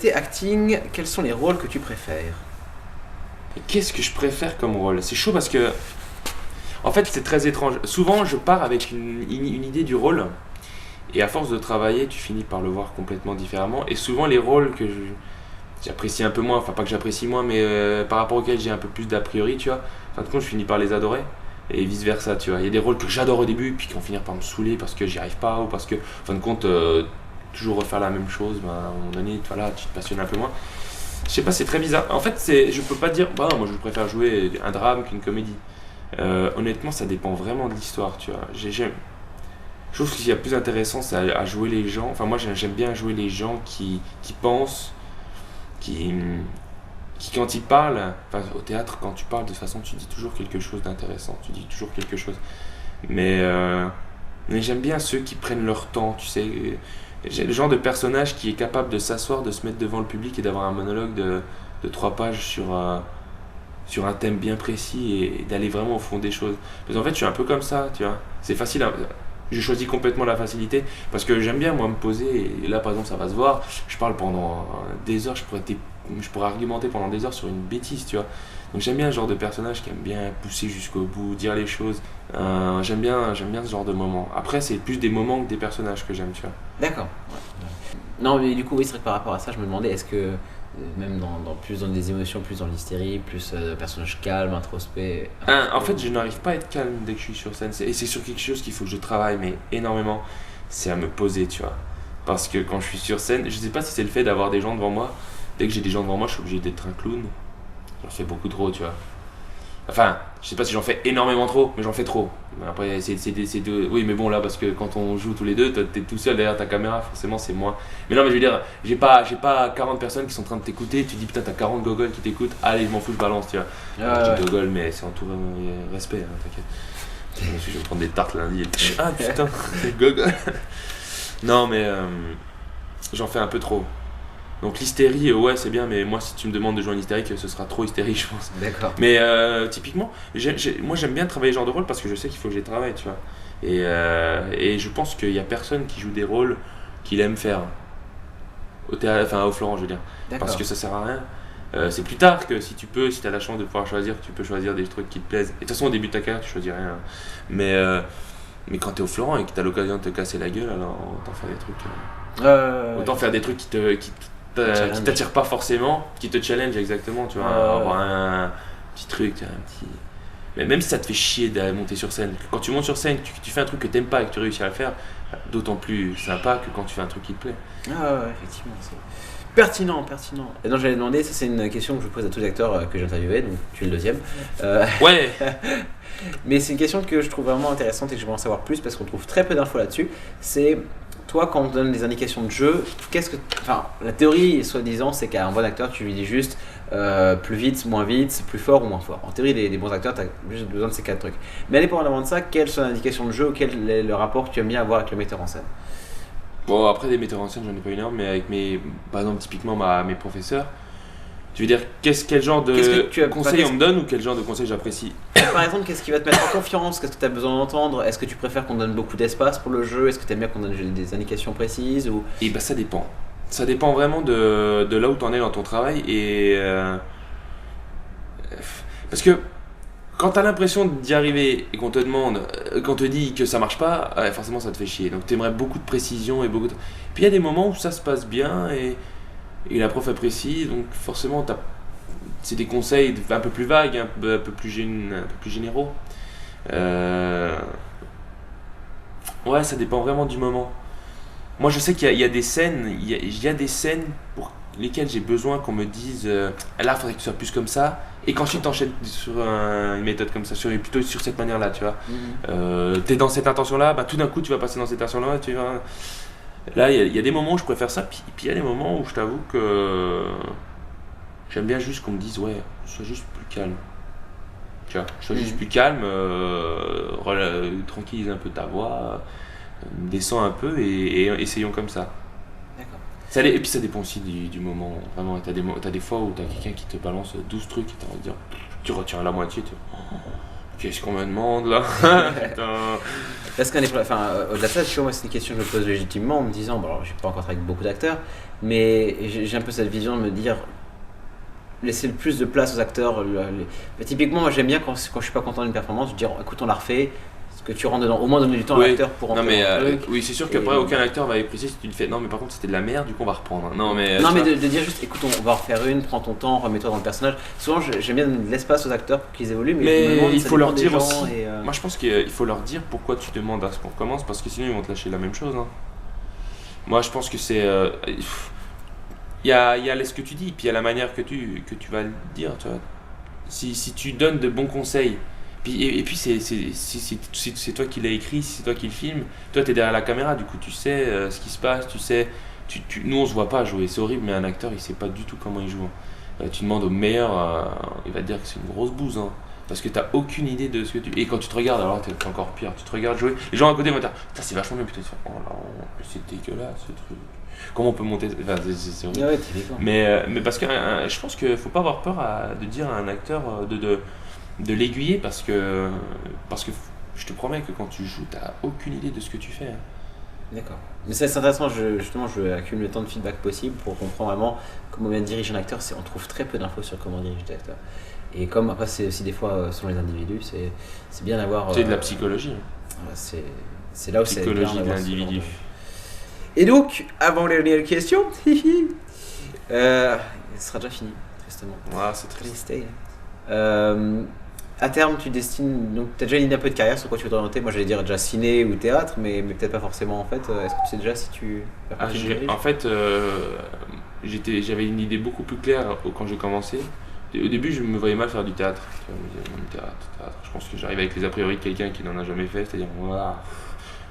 Côté acting, quels sont les rôles que tu préfères? Et qu'est-ce que je préfère comme rôle? C'est chaud parce que, en fait, c'est très étrange. Souvent, je pars avec une idée du rôle, et à force de travailler, tu finis par le voir complètement différemment. Et souvent, les rôles que j'apprécie un peu moins, enfin pas que j'apprécie moins, mais par rapport auxquels j'ai un peu plus d'a priori, tu vois, en fin de compte, je finis par les adorer. Et vice versa, tu vois. Il y a des rôles que j'adore au début, puis qui vont finir par me saouler parce que j'y arrive pas, ou parce que, en fin de compte, toujours refaire la même chose, ben, à un moment donné, voilà, tu te passionnes un peu moins. Je sais pas, c'est très bizarre. En fait, je peux pas te dire, bah, moi je préfère jouer un drame qu'une comédie. Honnêtement, ça dépend vraiment de l'histoire, tu vois. Je trouve qu'il y a plus intéressant, c'est à jouer les gens. Enfin, moi, j'aime bien jouer les gens qui pensent, qui, quand ils parlent, enfin, au théâtre, quand tu parles, de toute façon, tu dis toujours quelque chose d'intéressant. Tu dis toujours quelque chose. Mais, mais j'aime bien ceux qui prennent leur temps, tu sais. J'ai le genre de personnage qui est capable de s'asseoir, de se mettre devant le public et d'avoir un monologue de 3 pages sur un thème bien précis et d'aller vraiment au fond des choses. Parce qu'en fait, je suis un peu comme ça, tu vois. C'est facile je choisis complètement la facilité parce que j'aime bien, moi, me poser. Et là, par exemple, ça va se voir. Je parle pendant des heures, je pourrais argumenter pendant des heures sur une bêtise, tu vois. Donc j'aime bien ce genre de personnage qui aime bien pousser jusqu'au bout, dire les choses. J'aime bien ce genre de moments. Après, c'est plus des moments que des personnages que j'aime, tu vois. D'accord. Ouais. Non, mais du coup, oui, c'est vrai que par rapport à ça, je me demandais, est-ce que même plus dans des émotions, plus dans l'hystérie, plus personnage calme, introspect. En fait, je n'arrive pas à être calme dès que je suis sur scène. Et c'est sur quelque chose qu'il faut que je travaille, mais énormément. C'est à me poser, tu vois. Parce que quand je suis sur scène, je sais pas si c'est le fait d'avoir des gens devant moi. Dès que j'ai des gens devant moi, je suis obligé d'être un clown. J'en fais beaucoup trop, tu vois. Enfin, je sais pas si j'en fais énormément trop, mais j'en fais trop. Mais après, oui, mais bon, là, parce que quand on joue tous les deux, t'es tout seul derrière ta caméra, forcément, c'est moins. Mais non, mais je veux dire, j'ai pas 40 personnes qui sont en train de t'écouter, tu dis putain, t'as 40 gogoles qui t'écoutent, allez, je m'en fous, je balance, tu vois. Je dis gogoles, mais c'est en tout respect, hein, t'inquiète. Je vais prendre des tartes lundi. Ah putain, c'est gogol. Non, mais j'en fais un peu trop. Donc l'hystérie, ouais, c'est bien, mais moi, si tu me demandes de jouer en hystérique, ce sera trop hystérique, je pense. D'accord. Mais typiquement, moi, j'aime bien travailler ce genre de rôle parce que je sais qu'il faut que je les travaille, tu vois. Et je pense qu'il y a personne qui joue des rôles qu'il aime faire. Au théâtre, enfin, au Florent, je veux dire. D'accord. Parce que ça sert à rien. C'est plus tard que si tu as la chance de pouvoir choisir, tu peux choisir des trucs qui te plaisent. Et de toute façon, au début de ta carrière, tu choisis rien. Mais quand t'es au Florent et que t'as l'occasion de te casser la gueule, alors autant faire des trucs. Autant faire des trucs qui t'attirent pas forcément, qui te challenge exactement, tu vois. Avoir un petit truc, un petit. Mais même si ça te fait chier d'aller monter sur scène, quand tu montes sur scène, tu fais un truc que t'aimes pas et que tu réussis à le faire, d'autant plus sympa que quand tu fais un truc qui te plaît. Effectivement, c'est pertinent. Et donc j'allais demander, ça c'est une question que je pose à tous les acteurs que j'ai interviewés, donc tu es le deuxième. Ouais. Mais c'est une question que je trouve vraiment intéressante et que j'aimerais en savoir plus parce qu'on trouve très peu d'infos là-dessus. C'est toi, quand on te donne des indications de jeu, la théorie, soi-disant, c'est qu'à un bon acteur, tu lui dis juste plus vite, plus fort ou moins fort. En théorie, des bons acteurs, tu as juste besoin de ces 4 trucs. Mais indépendamment de ça, quelles sont les indications de jeu, quel est le rapport que tu aimes bien avoir avec le metteur en scène? Bon, après des metteurs en scène, j'en ai pas une heure, mais avec par exemple, typiquement mes professeurs, tu veux dire quel genre de conseils on me donne ou quel genre de conseils j'apprécie? Par exemple, qu'est-ce qui va te mettre en confiance? Qu'est-ce que tu as besoin d'entendre? Est-ce que tu préfères qu'on donne beaucoup d'espace pour le jeu? Est-ce que tu aimes bien qu'on donne des indications précises ou... Et bah ça dépend. Ça dépend vraiment de là où tu en es dans ton travail. Parce que quand tu as l'impression d'y arriver et qu'on te demande, qu'on te dit que ça marche pas, forcément ça te fait chier. Donc tu aimerais beaucoup de précision et beaucoup de... Puis il y a des moments où ça se passe bien et la prof apprécie, donc forcément c'est des conseils un peu plus vagues, un peu plus généraux. Ouais, ça dépend vraiment du moment. Moi je sais qu'il y a des scènes, il y a des scènes pour lesquelles j'ai besoin qu'on me dise là il faudrait que tu sois plus comme ça, et qu'ensuite t'enchaînes sur une méthode comme ça, plutôt sur cette manière là, tu vois. T'es dans cette intention là, tout d'un coup tu vas passer dans cette intention là, tu vois. Là, il y a des moments où je préfère ça, puis il y a des moments où je t'avoue que j'aime bien juste qu'on me dise, ouais, sois juste plus calme. Tu vois, sois juste plus calme, tranquillise un peu ta voix, descends un peu et essayons comme ça. D'accord. Et puis ça dépend aussi du moment. Vraiment, t'as des fois où t'as quelqu'un qui te balance 12 trucs et t'as envie de dire, tu retiens la moitié, Qu'est-ce qu'on me demande là? Putain. Parce qu'un au-delà de ça, tu vois, moi, c'est une question que je me pose légitimement en me disant, bon, alors, j'ai pas encore travaillé avec beaucoup d'acteurs, mais j'ai un peu cette vision de me dire, laisser le plus de place aux acteurs. Typiquement, moi, j'aime bien quand je suis pas content d'une performance, je dis, écoute, on la refait, ce que tu rentres dedans, au moins donner du temps à l'acteur pour en non, faire mais, un truc. oui, c'est sûr qu'après, aucun acteur va apprécier si tu le fais. Non, mais par contre, c'était de la merde, du coup, on va reprendre. Non, mais de dire juste, écoute, on va en refaire une, prends ton temps, remets-toi dans le personnage. Souvent, j'aime bien donner de l'espace aux acteurs pour qu'ils évoluent, mais je me demande, il ça faut leur dépend des dire gens aussi. Moi, je pense qu'il faut leur dire pourquoi tu demandes à ce qu'on recommence, parce que sinon, ils vont te lâcher la même chose. Hein. Moi, je pense que c'est. Il y a ce que tu dis, puis il y a la manière que tu vas le dire. Tu vois. Si tu donnes de bons conseils, et puis c'est toi qui l'as écrit, si c'est toi qui le filme, toi tu es derrière la caméra, du coup tu sais ce qui se passe, tu sais. Nous on se voit pas jouer, c'est horrible, mais un acteur il sait pas du tout comment il joue. Tu demandes au meilleur, il va te dire que c'est une grosse bouse. Hein. Parce que t'as aucune idée de ce que tu. Et quand tu te regardes, alors t'es encore pire, tu te regardes jouer. Les gens à côté vont te dire, putain, c'est vachement bien, putain, tu fais, oh là, c'est dégueulasse ce truc. Comment on peut monter. Enfin, c'est horrible. Ouais, mais parce que je pense qu'il faut pas avoir peur de dire à un acteur de l'aiguiller parce que je te promets que quand tu joues, t'as aucune idée de ce que tu fais. Hein. D'accord. Mais ça, c'est intéressant, justement, je accumule le temps de feedback possible pour comprendre vraiment comment bien diriger un acteur. On trouve très peu d'infos sur comment diriger des acteurs. Et comme après, c'est aussi des fois selon les individus, c'est bien d'avoir. C'est de la psychologie. C'est là où c'est. Psychologie de l'individu. Et donc, avant les réelles questions, ce sera déjà fini, tristement. Ouais, c'est triste. À terme, tu destines. Donc, tu as déjà une idée un peu de carrière sur quoi tu veux t'orienter. Moi, j'allais dire déjà ciné ou théâtre, mais peut-être pas forcément en fait. Est-ce que tu sais déjà si tu. En fait, j'avais une idée beaucoup plus claire quand j'ai commencé. Au début, je me voyais mal faire du théâtre. Théâtre. Je pense que j'arrive avec les a priori de quelqu'un qui n'en a jamais fait, c'est-à-dire, voilà,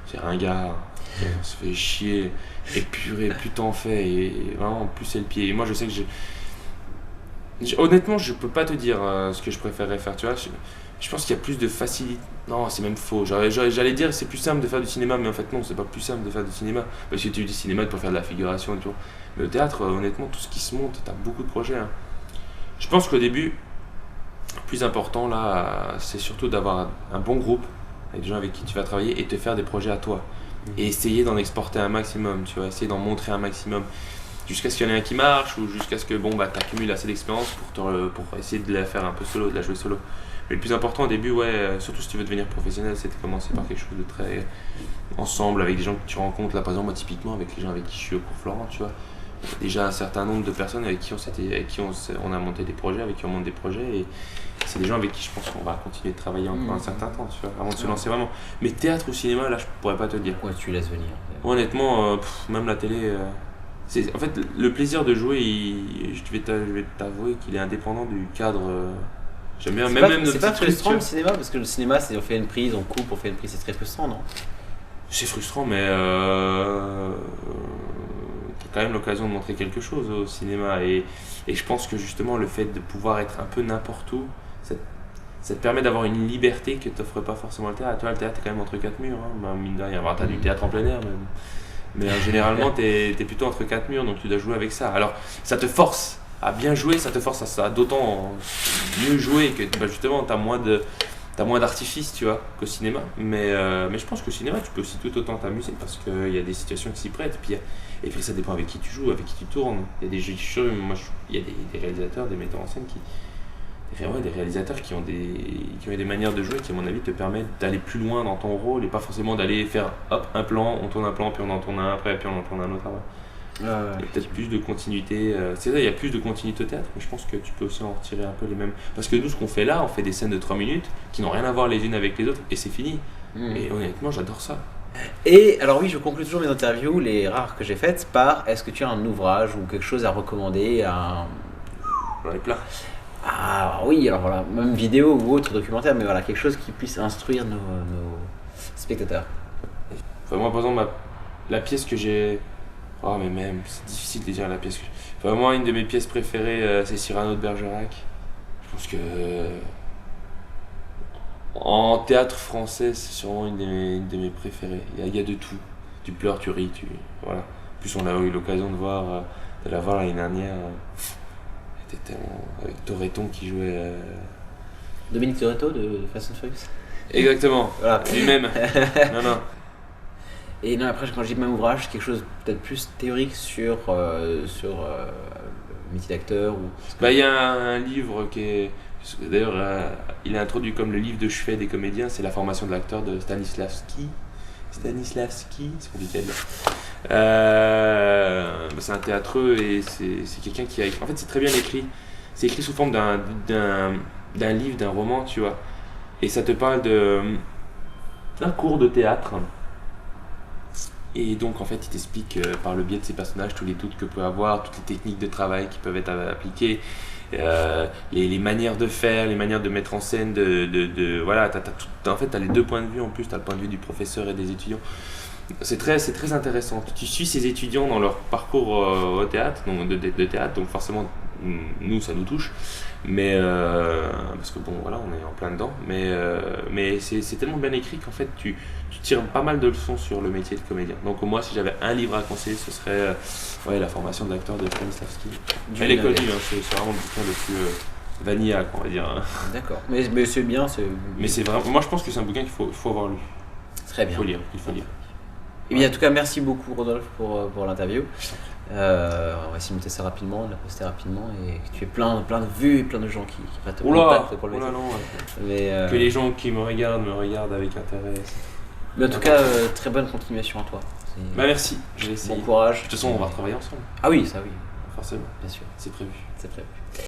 c'est ringard, on se fait chier, et purée, plus t'en fais, et vraiment, plus c'est le pied. Et moi, je sais que honnêtement, je peux pas te dire ce que je préférerais faire, tu vois. Je pense qu'il y a plus de facilité. Non, c'est même faux. J'allais dire c'est plus simple de faire du cinéma, mais en fait, non, c'est pas plus simple de faire du cinéma. Parce que tu dis cinéma pour faire de la figuration et tout. Mais au théâtre, honnêtement, tout ce qui se monte, t'as beaucoup de projets. Hein. Je pense qu'au début, le plus important là, c'est surtout d'avoir un bon groupe avec des gens avec qui tu vas travailler et te faire des projets à toi. Et essayer d'en exporter un maximum, tu vois, essayer d'en montrer un maximum. Jusqu'à ce qu'il y en ait un qui marche ou jusqu'à ce que tu accumules assez d'expérience pour essayer de la faire un peu solo, de la jouer solo. Mais le plus important au début, surtout si tu veux devenir professionnel, c'est de commencer par quelque chose de très ensemble avec des gens que tu rencontres. Là, par exemple, moi, typiquement, avec les gens avec qui je suis au cours Florent, tu vois. Déjà un certain nombre de personnes avec qui on a monté des projets, avec qui on monte des projets, et c'est des gens avec qui je pense qu'on va continuer de travailler encore un certain temps, tu vois, avant de se lancer vraiment. Mais théâtre ou cinéma, là je pourrais pas te le dire. Ouais, tu laisses venir. Honnêtement, même la télé, en fait le plaisir de jouer, je vais t'avouer qu'il est indépendant du cadre. J'aime bien, c'est pas frustrant le cinéma, parce que le cinéma c'est on fait une prise, on coupe, on fait une prise, c'est très frustrant, non? C'est frustrant, mais quand même l'occasion de montrer quelque chose au cinéma et je pense que justement le fait de pouvoir être un peu n'importe où ça te permet d'avoir une liberté que t'offre pas forcément le théâtre. Toi, le théâtre t'es quand même entre quatre murs, hein. Mine de rien, t'as du théâtre en plein air même. Mais généralement t'es plutôt entre quatre murs, donc tu dois jouer avec ça. Alors ça te force à bien jouer, ça te force à d'autant mieux jouer que justement t'as moins d'artifice, tu vois, qu'au cinéma. Mais je pense qu'au cinéma, tu peux aussi tout autant t'amuser parce qu'il y a des situations qui s'y prêtent. Et puis ça dépend avec qui tu joues, avec qui tu tournes. Il y a des jeux, il y a des réalisateurs, des metteurs en scène des réalisateurs qui ont des manières de jouer qui, à mon avis, te permettent d'aller plus loin dans ton rôle et pas forcément d'aller faire hop, un plan, on tourne un plan, puis on en tourne un après, puis on en tourne un autre après. Il y a peut-être plus de continuité, c'est ça, il y a plus de continuité au théâtre, mais je pense que tu peux aussi en retirer un peu les mêmes. Parce que nous, ce qu'on fait là, on fait des scènes de 3 minutes qui n'ont rien à voir les unes avec les autres et c'est fini. Et honnêtement, j'adore ça. Et alors, oui, je conclue toujours mes interviews, les rares que j'ai faites, par est-ce que tu as un ouvrage ou quelque chose à recommander J'en ai plein. Ah oui, alors voilà, même vidéo ou autre documentaire, mais voilà, quelque chose qui puisse instruire nos spectateurs. Enfin, moi, par exemple, la pièce que j'ai. Oh, mais même, c'est difficile de dire la pièce que j'ai. Enfin, moi, une de mes pièces préférées, c'est Cyrano de Bergerac. Je pense que. En théâtre français, c'est sûrement une de mes préférées. Il y a de tout. Tu pleures, tu ris, voilà. En plus, on a eu l'occasion de la voir l'année dernière. C'était tellement. Avec Toretton qui jouait Dominique Toretto de Fast and Furious. Exactement, Voilà. lui-même. Non. Et non, après, quand je dis même ouvrage, c'est quelque chose peut-être plus théorique sur le métier d'acteur. Bah, il y a un livre qui est. D'ailleurs, il est introduit comme le livre de chevet des comédiens, c'est La formation de l'acteur de Stanislavski. C'est compliqué à dire. C'est un théâtreux et c'est quelqu'un qui a. En fait, c'est très bien écrit. C'est écrit sous forme d'un livre, d'un roman, tu vois. Et ça te parle d'un cours de théâtre. Et donc, en fait, il t'explique par le biais de ces personnages tous les doutes que peut avoir, toutes les techniques de travail qui peuvent être appliquées, les manières de faire, les manières de mettre en scène. Voilà, en fait, tu as les deux points de vue en plus, tu as le point de vue du professeur et des étudiants. C'est très intéressant. Tu suis ces étudiants dans leur parcours au théâtre, donc de théâtre, donc forcément, nous, ça nous touche. Mais parce que bon, voilà, on est en plein dedans. Mais c'est tellement bien écrit qu'en fait, tu tires pas mal de leçons sur le métier de comédien. Donc moi, si j'avais un livre à conseiller, ce serait La formation de l'acteur de Stanislavski. Elle est connue, hein, c'est vraiment le bouquin le plus vanilla, on va dire. Hein. D'accord, mais c'est bien. Mais c'est vraiment, moi, je pense que c'est un bouquin qu'il faut avoir lu. Très bien. Il faut lire. Et bien, en tout cas, merci beaucoup Rodolphe pour l'interview. On va essayer de noter ça rapidement, de la poster rapidement et que tu aies plein de vues et plein de gens qui prennent te contact pour le métier. Non, Mais, que les gens qui me regardent avec intérêt. Mais en tout cas, très bonne continuation à toi. Bah merci, je vais essayer. Bon courage. De toute façon, on va retravailler ensemble. Ah oui, ça oui. Forcément. Bien sûr. C'est prévu. C'est prévu.